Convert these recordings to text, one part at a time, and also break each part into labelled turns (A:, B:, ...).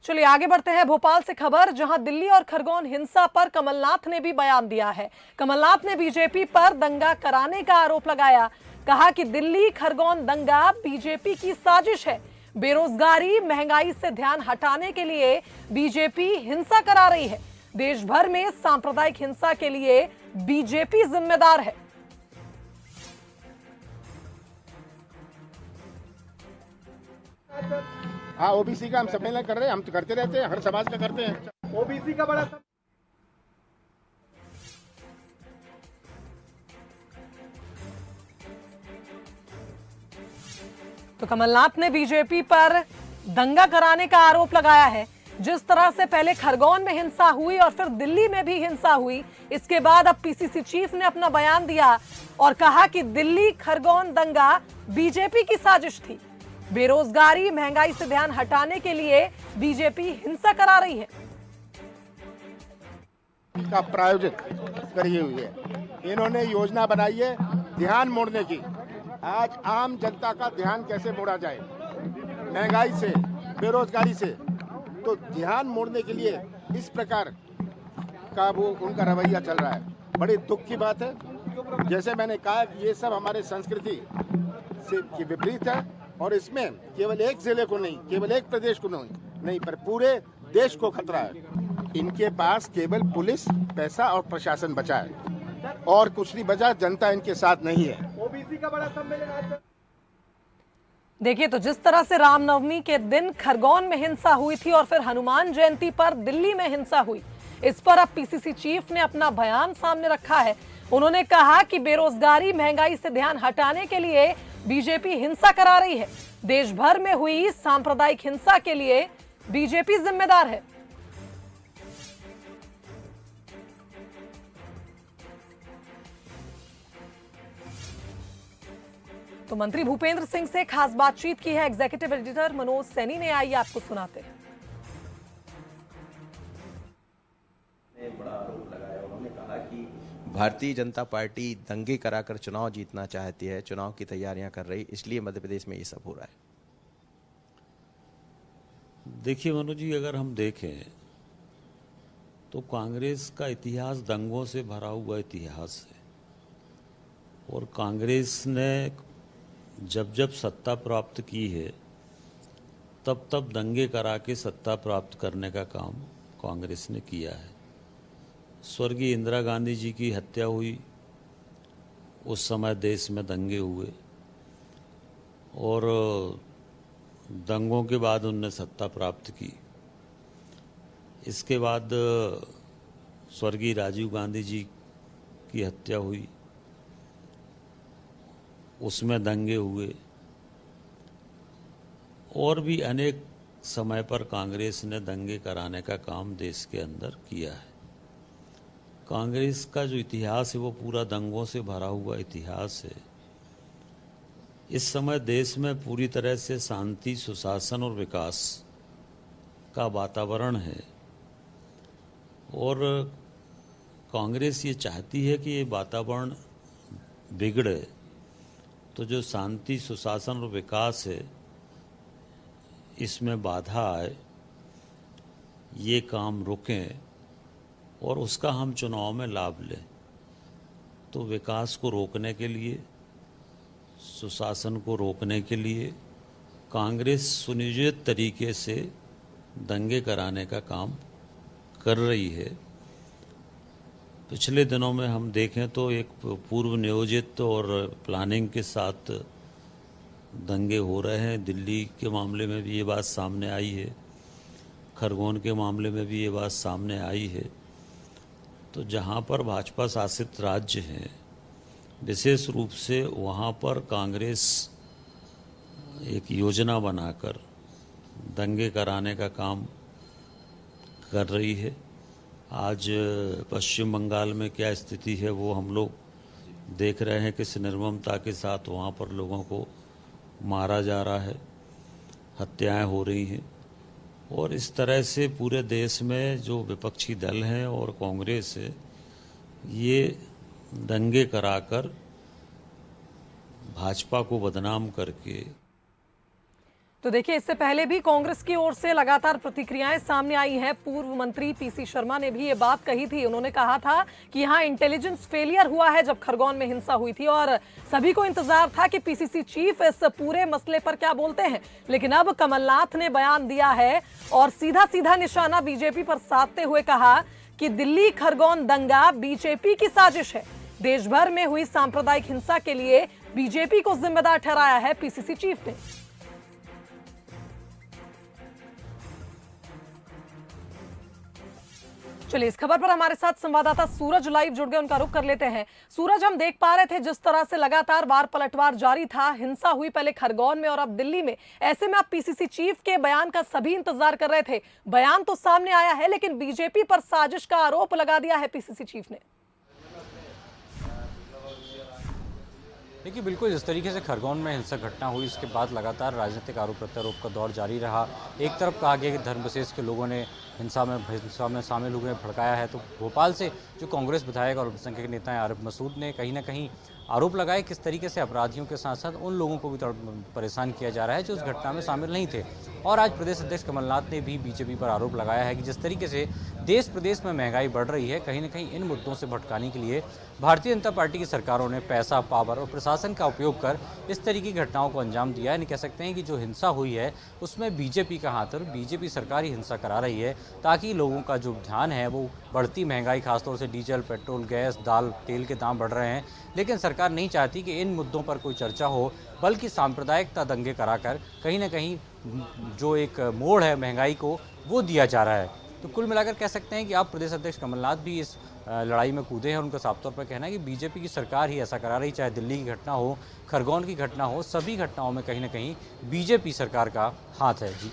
A: चलिए आगे बढ़ते हैं। भोपाल से खबर, जहां दिल्ली और खरगोन हिंसा पर कमलनाथ ने भी बयान दिया है। कमलनाथ ने बीजेपी पर दंगा कराने का आरोप लगाया। कहा कि दिल्ली खरगोन दंगा बीजेपी की साजिश है। बेरोजगारी, महंगाई से ध्यान हटाने के लिए बीजेपी हिंसा करा रही है। देश भर में सांप्रदायिक हिंसा के लिए बीजेपी जिम्मेदार है।
B: हाँ, ओबीसी का हम सम्मेलन कर रहे हैं, हम तो करते रहते हैं, हर समाज का करते हैं। ओबीसी का बड़ा
A: तो कमलनाथ ने बीजेपी पर दंगा कराने का आरोप लगाया है। जिस तरह से पहले खरगोन में हिंसा हुई और फिर दिल्ली में भी हिंसा हुई, इसके बाद अब पीसीसी चीफ ने अपना बयान दिया और कहा कि दिल्ली खरगोन दंगा बीजेपी की साजिश थी। बेरोजगारी, महंगाई से ध्यान हटाने के लिए बीजेपी हिंसा करा रही है।
B: का प्रायोजित करी हुई है। इन्होंने योजना बनाई है ध्यान मोड़ने की। आज आम जनता का ध्यान कैसे मोड़ा जाए, महंगाई से, बेरोजगारी से, तो ध्यान मोड़ने के लिए इस प्रकार का वो उनका रवैया चल रहा है। बड़ी दुख की बात है। जैसे मैंने कहा कि ये सब हमारे संस्कृति से की विपरीत है और इसमें केवल एक जिले को नहीं, केवल एक प्रदेश को नहीं पर पूरे देश को खतरा है। इनके पास केवल पुलिस, पैसा और प्रशासन बचा है और कुछ नहीं बचा। जनता इनके साथ नहीं है। ओबीसी का बड़ा सम्मेलन
A: देखिए, तो जिस तरह से रामनवमी के दिन खरगोन में हिंसा हुई थी और फिर हनुमान जयंती पर दिल्ली में हिंसा हुई, इस पर अब पीसीसी चीफ ने अपना बयान सामने रखा है। उन्होंने कहा कि बेरोजगारी, महंगाई से ध्यान हटाने के लिए बीजेपी हिंसा करा रही है। देश भर में हुई सांप्रदायिक हिंसा के लिए बीजेपी जिम्मेदार है। तो मंत्री भूपेंद्र सिंह से खास बातचीत की है एग्जीक्यूटिव एडिटर मनोज सैनी ने। आइए आपको सुनाते हैं।
C: बड़ा आरोप लगाया, उन्होंने कहा कि भारतीय जनता पार्टी दंगे कराकर चुनाव जीतना चाहती है, चुनाव की तैयारियां कर रही, इसलिए मध्य प्रदेश में ये सब हो रहा है।
D: देखिए मनोज जी, अगर हम देखें तो कांग्रेस का इतिहास दंगों से भरा हुआ इतिहास है और कांग्रेस ने जब जब सत्ता प्राप्त की है तब तब दंगे करा के सत्ता प्राप्त करने का काम कांग्रेस ने किया है। स्वर्गीय इंदिरा गांधी जी की हत्या हुई, उस समय देश में दंगे हुए और दंगों के बाद उनने सत्ता प्राप्त की। इसके बाद स्वर्गीय राजीव गांधी जी की हत्या हुई, उसमें दंगे हुए और भी अनेक समय पर कांग्रेस ने दंगे कराने का काम देश के अंदर किया है। कांग्रेस का जो इतिहास है वो पूरा दंगों से भरा हुआ इतिहास है। इस समय देश में पूरी तरह से शांति, सुशासन और विकास का वातावरण है और कांग्रेस ये चाहती है कि ये वातावरण बिगड़े, तो जो शांति, सुशासन और विकास है इसमें बाधा आए, ये काम रुकें और उसका हम चुनाव में लाभ लें। तो विकास को रोकने के लिए, सुशासन को रोकने के लिए कांग्रेस सुनियोजित तरीके से दंगे कराने का काम कर रही है। पिछले दिनों में हम देखें तो एक पूर्व नियोजित और प्लानिंग के साथ दंगे हो रहे हैं। दिल्ली के मामले में भी ये बात सामने आई है, खरगोन के मामले में भी ये बात सामने आई है। तो जहाँ पर भाजपा शासित राज्य हैं, विशेष रूप से वहाँ पर कांग्रेस एक योजना बनाकर दंगे कराने का काम कर रही है। आज पश्चिम बंगाल में क्या स्थिति है वो हम लोग देख रहे हैं, किस निर्ममता के साथ वहाँ पर लोगों को मारा जा रहा है, हत्याएं हो रही हैं। और इस तरह से पूरे देश में जो विपक्षी दल हैं और कांग्रेस है, ये दंगे कराकर भाजपा को बदनाम करके
A: तो देखिए, इससे पहले भी कांग्रेस की ओर से लगातार प्रतिक्रियाएं सामने आई हैं। पूर्व मंत्री पीसी शर्मा ने भी ये बात कही थी। उन्होंने कहा था कि यहाँ इंटेलिजेंस फेलियर हुआ है जब खरगोन में हिंसा हुई थी, और सभी को इंतजार था कि पीसीसी चीफ इस पूरे मसले पर क्या बोलते हैं। लेकिन अब कमलनाथ ने बयान दिया है और सीधा सीधा निशाना बीजेपी पर साधते हुए कहा कि दिल्ली खरगोन दंगा बीजेपी की साजिश है। देश भर में हुई सांप्रदायिक हिंसा के लिए बीजेपी को जिम्मेदार ठहराया है पीसीसी चीफ ने। चलिए, इस खबर पर हमारे साथ संवाददाता सूरज लाइव जुड़ गए, उनका रुख कर लेते हैं। सूरज, हम देख पा रहे थे जिस तरह से लगातार वार पलटवार जारी था, हिंसा हुई पहले खरगोन में और अब दिल्ली में। ऐसे में आप पीसीसी चीफ के बयान का सभी इंतजार कर रहे थे। बयान तो सामने आया है, लेकिन बीजेपी पर साजिश का आरोप लगा दिया है पीसीसी चीफ ने।
E: देखिए, बिल्कुल जिस तरीके से खरगोन में हिंसक घटना हुई, इसके बाद लगातार राजनीतिक आरोप प्रत्यारोप का दौर जारी रहा। एक तरफ कहा गया कि धर्म विशेष के लोगों ने हिंसा में शामिल हुए, भड़काया है, तो भोपाल से जो कांग्रेस विधायक और अल्पसंख्यक नेता हैं आरिफ मसूद ने कहीं ना कहीं आरोप लगाए किस तरीके से अपराधियों के साथ साथ उन लोगों को भी परेशान किया जा रहा है जो उस घटना में शामिल नहीं थे। और आज प्रदेश अध्यक्ष कमलनाथ ने भी बीजेपी पर आरोप लगाया है कि जिस तरीके से देश प्रदेश में महंगाई बढ़ रही है, कहीं ना कहीं इन मुद्दों से भटकाने के लिए भारतीय जनता पार्टी की सरकारों ने पैसा, पावर और प्रशासन का उपयोग कर इस तरीके की घटनाओं को अंजाम दिया है। नहीं कह सकते हैं कि जो हिंसा हुई है उसमें बीजेपी का हाथ है, बीजेपी सरकार ही हिंसा करा रही है ताकि लोगों का जो ध्यान है वो बढ़ती महंगाई, खासतौर से डीजल, पेट्रोल, गैस, दाल, तेल के दाम बढ़ रहे हैं, लेकिन सरकार नहीं चाहती कि इन मुद्दों पर कोई चर्चा हो, बल्कि सांप्रदायिकता दंगे कराकर कहीं ना कहीं जो एक मोड़ है महंगाई को वो दिया जा रहा है। तो कुल मिलाकर कह सकते हैं कि आप प्रदेश अध्यक्ष कमलनाथ भी इस लड़ाई में कूदे हैं। उनका साफ तौर पर कहना है कि बीजेपी की सरकार ही ऐसा करा रही, चाहे दिल्ली की घटना हो, खरगोन की घटना हो, सभी घटनाओं में कहीं ना कहीं बीजेपी सरकार का हाथ है। जी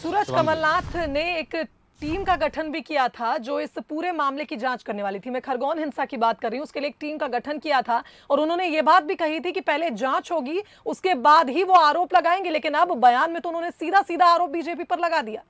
A: सूरज, कमलनाथ ने एक टीम का गठन भी किया था जो इस पूरे मामले की जांच करने वाली थी। मैं खरगोन हिंसा की बात कर रही हूं, उसके लिए एक टीम का गठन किया था और उन्होंने ये बात भी कही थी कि पहले जांच होगी, उसके बाद ही वो आरोप लगाएंगे। लेकिन अब बयान में तो उन्होंने सीधा सीधा आरोप बीजेपी पर लगा दिया।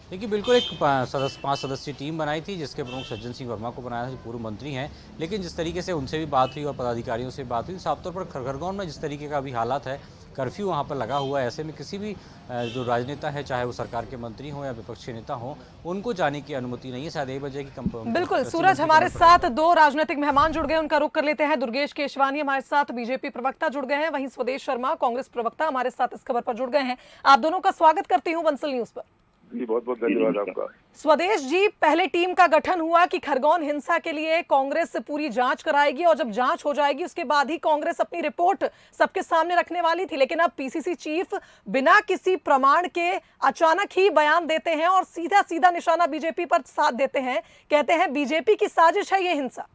E: देखिए, बिल्कुल एक 5 सदस्यीय टीम बनाई थी जिसके प्रमुख सज्जन सिंह वर्मा को बनाया था, जो पूर्व मंत्री हैं। लेकिन जिस तरीके से उनसे भी बात हुई और पदाधिकारियों से बात हुई, साफ तौर पर खरगोन में जिस तरीके का अभी हालात है, कर्फ्यू वहाँ पर लगा हुआ है, ऐसे में किसी भी जो राजनेता है, चाहे वो सरकार के मंत्री हों या विपक्षी नेता हों, उनको जाने की अनुमति नहीं है। शायद 1 बजे की
A: बिल्कुल सूरज, हमारे साथ 2 राजनीतिक मेहमान जुड़ गए, उनका रुख कर लेते हैं। दुर्गेश केशवानी हमारे साथ बीजेपी प्रवक्ता जुड़ गए हैं, वहीं स्वदेश शर्मा कांग्रेस प्रवक्ता हमारे साथ इस खबर पर जुड़ गए हैं। आप दोनों का स्वागत करती हूँ बंसल न्यूज पर।
B: जी, बहुत बहुत धन्यवाद आपका।
A: स्वदेश जी, पहले टीम का गठन हुआ कि खरगोन हिंसा के लिए कांग्रेस पूरी जांच कराएगी और जब जांच हो जाएगी उसके बाद ही कांग्रेस अपनी रिपोर्ट सबके सामने रखने वाली थी। लेकिन अब पीसीसी चीफ बिना किसी प्रमाण के अचानक ही बयान देते हैं और सीधा सीधा निशाना बीजेपी पर साध देते हैं, कहते हैं बीजेपी की साजिश है ये हिंसा।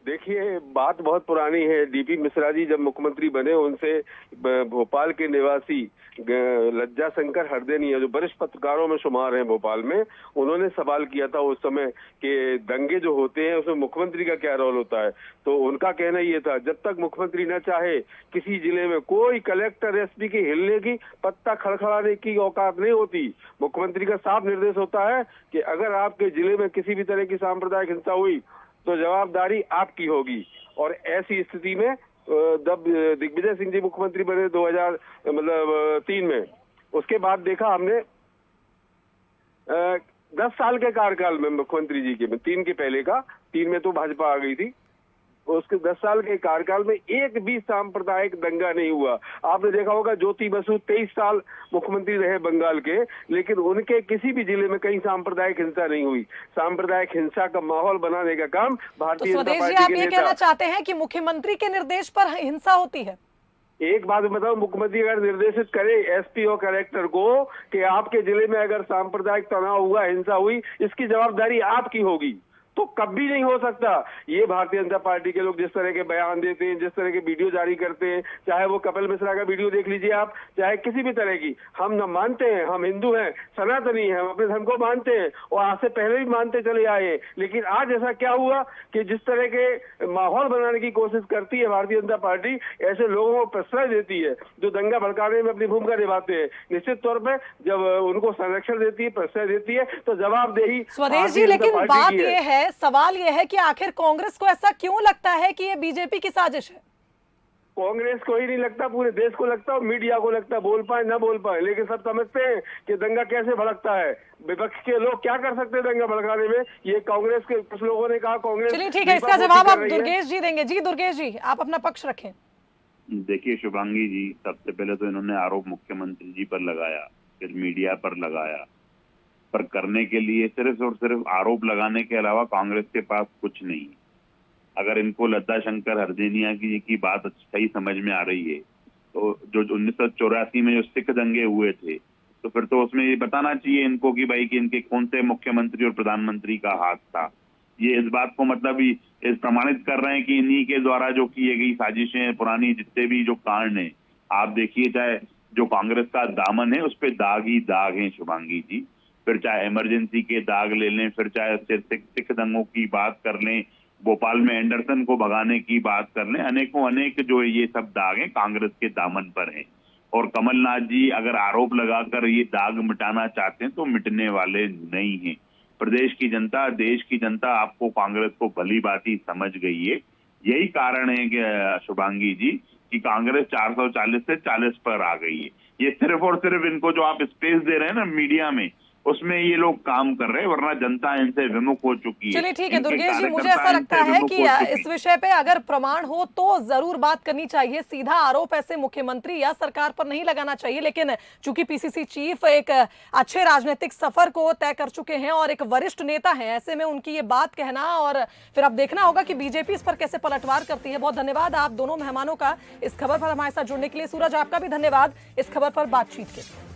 F: देखिए, बात बहुत पुरानी है। डीपी मिश्रा जी जब मुख्यमंत्री बने, उनसे भोपाल के निवासी लज्जा शंकर हरदेनिया, जो वरिष्ठ पत्रकारों में शुमार हैं भोपाल में, उन्होंने सवाल किया था उस समय कि दंगे जो होते हैं उसमें मुख्यमंत्री का क्या रोल होता है। तो उनका कहना ये था, जब तक मुख्यमंत्री न चाहे किसी जिले में कोई कलेक्टर, एसपी की हिलने की, पत्ता खड़खड़ाने की औकात नहीं होती। मुख्यमंत्री का साफ निर्देश होता है कि अगर आपके जिले में किसी भी तरह की सांप्रदायिक हिंसा हुई तो जवाबदारी आपकी होगी। और ऐसी स्थिति में जब दिग्विजय सिंह जी मुख्यमंत्री बने 2003 में, उसके बाद देखा हमने 10 साल के कार्यकाल में मुख्यमंत्री जी के, 3 के पहले का, 3 में तो भाजपा आ गई थी, उसके 10 साल के कार्यकाल में एक भी सांप्रदायिक दंगा नहीं हुआ। आपने देखा होगा ज्योति बसु 23 साल मुख्यमंत्री रहे बंगाल के, लेकिन उनके किसी भी जिले में कहीं सांप्रदायिक हिंसा नहीं हुई। सांप्रदायिक हिंसा का माहौल बनाने का काम भारतीय जनता पार्टी के
A: नेता। आप ये कहना चाहते हैं कि मुख्यमंत्री के निर्देश पर हिंसा होती है?
F: एक बात बताओ, मुख्यमंत्री अगर निर्देशित करे एसपी और कलेक्टर को कि आपके जिले में अगर सांप्रदायिक तनाव हुआ, हिंसा हुई, इसकी जवाबदारी आपकी होगी, तो कभी नहीं हो सकता। ये भारतीय जनता पार्टी के लोग जिस तरह के बयान देते हैं, जिस तरह के वीडियो जारी करते हैं, चाहे वो कपिल मिश्रा का वीडियो देख लीजिए आप, चाहे किसी भी तरह की, हम न मानते हैं, हम हिंदू हैं, सनातनी हैं, हम अपने धर्म को मानते हैं और आज से पहले भी मानते चले आए। लेकिन आज ऐसा क्या हुआ कि जिस तरह के माहौल बनाने की कोशिश करती है भारतीय जनता पार्टी, ऐसे लोगों को प्रश्रय देती है जो दंगा भड़काने में अपनी भूमिका निभाते हैं। निश्चित तौर पर जब उनको संरक्षण देती है, प्रश्रय देती है, तो जवाबदेही
A: स्वदेश जी। लेकिन बात यह है, सवाल यह है कि आखिर कांग्रेस को ऐसा क्यों लगता है कि ये बीजेपी की साजिश है?
F: कांग्रेस को ही नहीं लगता, पूरे देश को लगता है, मीडिया को लगता है, बोल पाए ना बोल पाए, लेकिन सब समझते हैं कि दंगा कैसे भड़कता है। विपक्ष के लोग क्या कर सकते हैं दंगा भड़काने में? ये कांग्रेस के कुछ लोगों ने कहा कांग्रेस।
A: चलिए ठीक है, इसका जवाब आप दुर्गेश जी देंगे। जी दुर्गेश जी, आप अपना पक्ष रखें।
G: देखिए शुभांगी जी, सबसे पहले तो इन्होंने आरोप मुख्यमंत्री जी पर लगाया, फिर मीडिया पर लगाया, पर करने के लिए सिर्फ और सिर्फ आरोप लगाने के अलावा कांग्रेस के पास कुछ नहीं। अगर इनको लज्जा शंकर हरदेनिया की बात सही समझ में आ रही है, तो जो 1984 में जो सिख दंगे हुए थे, तो फिर तो उसमें ये बताना चाहिए इनको कि भाई कि इनके कौन से मुख्यमंत्री और प्रधानमंत्री का हाथ था। ये इस बात को मतलब इस प्रमाणित कर रहे हैं कि इन्हीं के द्वारा जो किए गई साजिशें, पुरानी जितने भी जो कांड है, आप देखिए चाहे जो कांग्रेस का दामन है उस पर दाग ही दाग है शुभांगी जी। फिर चाहे इमरजेंसी के दाग ले लें, फिर चाहे सिख दंगों की बात कर लें, भोपाल में एंडरसन को भगाने की बात कर लें, अनेकों अनेक जो ये सब दाग हैं कांग्रेस के दामन पर हैं। और कमलनाथ जी अगर आरोप लगाकर ये दाग मिटाना चाहते हैं तो मिटने वाले नहीं हैं। प्रदेश की जनता, देश की जनता आपको कांग्रेस को भली भांति समझ गई है। यही कारण है कि शुभांगी जी कि कांग्रेस 440 से 40 पर आ गई है। ये सिर्फ और सिर्फ इनको जो आप स्पेस दे रहे हैं ना मीडिया में, उसमें ये लोग काम कर रहे हैं, वरना जनता इनसे विमुख हो चुकी है।
A: चलिए ठीक है दुर्गेश जी, मुझे ऐसा लगता है कि इस विषय पे अगर प्रमाण हो तो जरूर बात करनी चाहिए। सीधा आरोप ऐसे मुख्यमंत्री या सरकार पर नहीं लगाना चाहिए, लेकिन चूंकि पीसीसी चीफ एक अच्छे राजनीतिक सफर को तय कर चुके हैं और एक वरिष्ठ नेता हैं, ऐसे में उनकी ये बात कहना और फिर अब देखना होगा कि बीजेपी इस पर कैसे पलटवार करती है। बहुत धन्यवाद आप दोनों मेहमानों का इस खबर पर हमारे साथ जुड़ने के लिए। सूरज, आपका भी धन्यवाद इस खबर पर बातचीत के लिए।